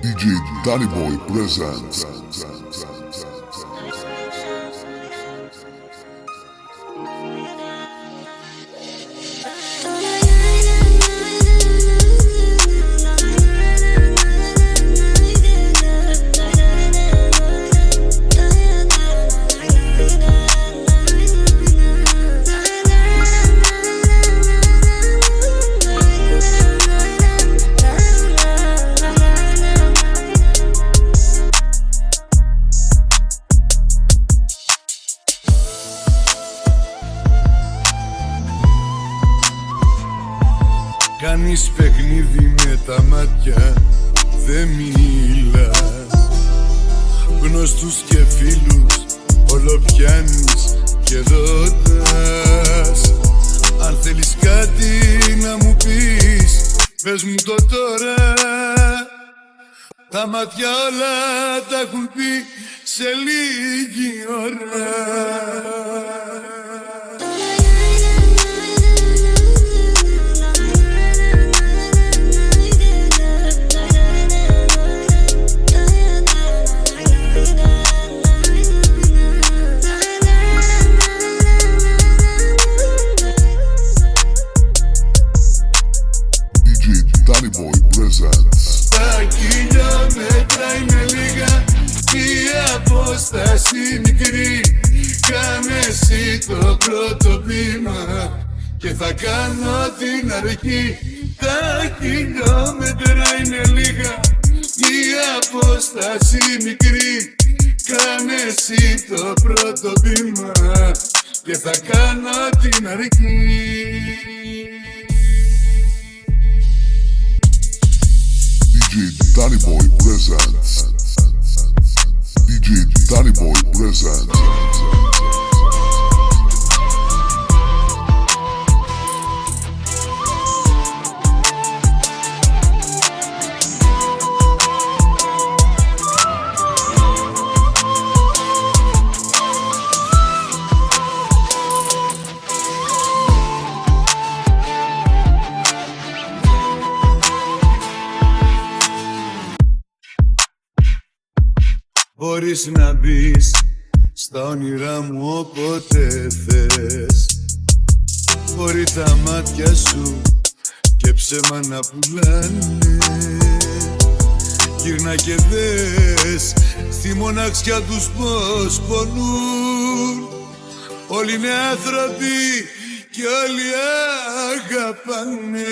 DJ Danny Boy presents Κάνεις παιχνίδι με τα μάτια, δεν μιλάς. Γνωστούς και φίλους όλο πιάνεις και ρωτάς. Αν θέλεις κάτι να μου πεις, πες μου το τώρα. Τα μάτια όλα τα έχουν πει σε λίγη ώρα. Danny Boy presents. Τα χιλιόμετρα είναι λίγα, η απόσταση μικρή. Κάνε εσύ το πρώτο βήμα και θα κάνω την αρχή. Τα χιλιόμετρα είναι λίγα, η απόσταση μικρή. Κάνε εσύ το πρώτο βήμα και θα κάνω την αρχή. DJ Danny Boy presents. DJ Danny Boy presents. Μπορείς να μπεις στα όνειρά μου όποτε θες. Μπορεί τα μάτια σου και ψέμα να πουλάνε. Γύρνα και δες στη μοναξιά τους πως πονούν. Όλοι είναι άνθρωποι και όλοι αγαπάνε.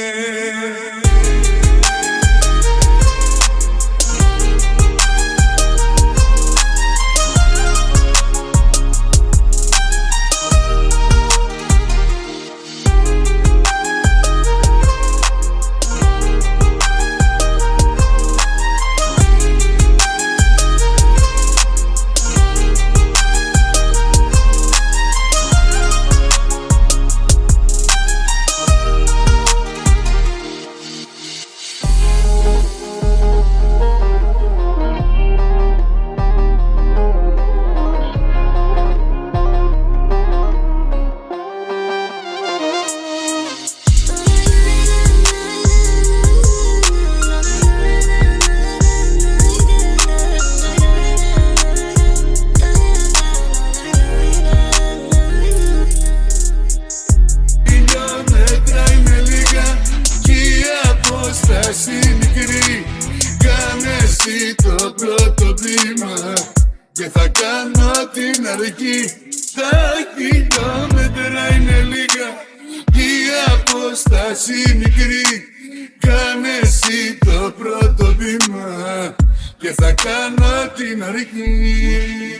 Κάνε εσύ το πρώτο βήμα και θα κάνω την αρχή. Τα χιλιόμετρα είναι λίγα, η απόσταση μικρή. Κάνε εσύ το πρώτο βήμα και θα κάνω την αρχή.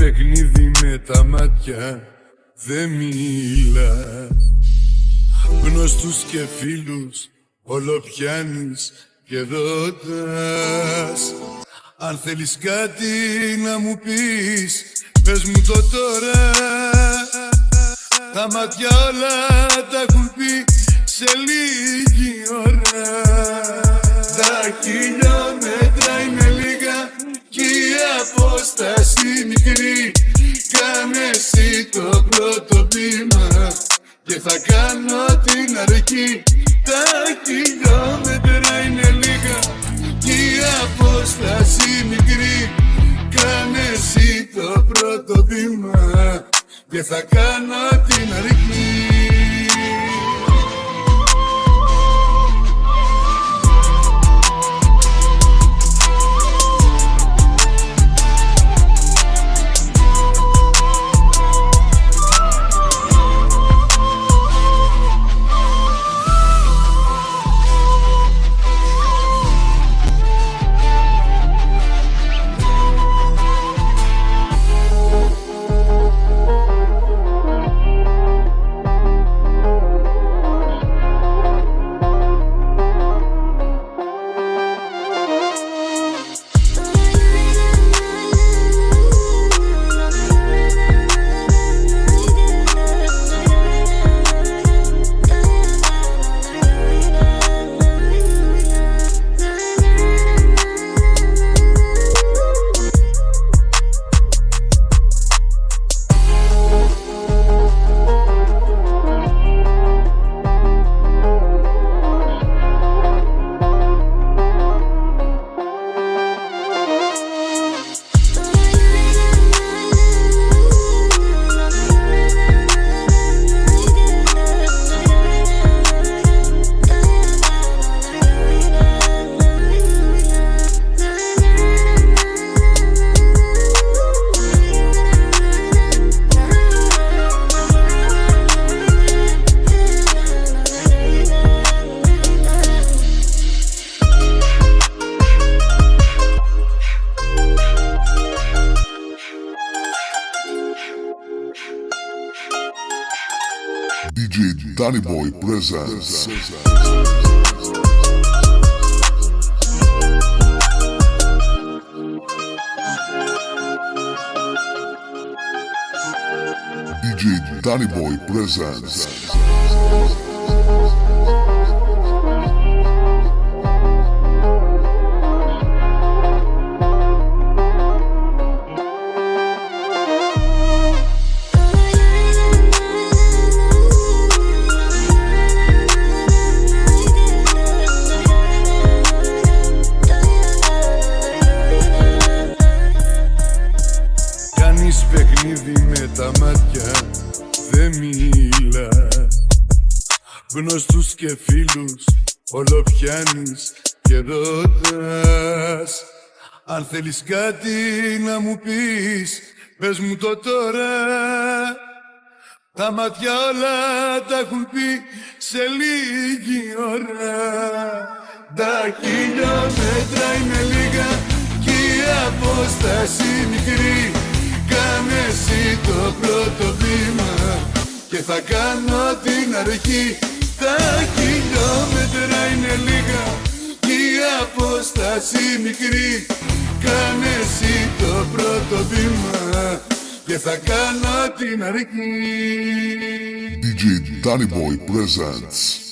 παιχνίδι με τα μάτια, δεν μιλά. Γνωστούς και φίλους όλο πιάνεις και ρωτάς. Αν θέλεις κάτι να μου πεις, πες μου το τώρα. Τα μάτια όλα τα έχουν πει σε λίγη ώρα. Τα χιλιόμετρα είναι λίγα κι η απόσταση μικρή. Κάνε εσύ το πρώτο βήμα και θα κάνω την αρχή. Τα χιλιόμετρα είναι λίγα κι η απόσταση μικρή. Κάνε εσύ το πρώτο βήμα και θα κάνω την αρχή. DJ Danny Boy presents. DJ Danny Boy presents. Παιχνίδι με τα μάτια, δεν μιλά. Γνωστούς και φίλους όλο πιάνεις και ρωτάς. Αν θέλεις κάτι να μου πεις, πες μου το τώρα. Τα μάτια όλα τα έχουν πει σε λίγη ώρα. Τα χιλιόμετρα είναι λίγα κι η απόσταση μικρή. Κάνε εσύ το πρώτο βήμα και θα κάνω την αρχή. Τα χιλιόμετρα είναι λίγα κι η απόσταση μικρή. Κάνε εσύ το πρώτο βήμα και θα κάνω την αρχή. DJ Danny Boy presents.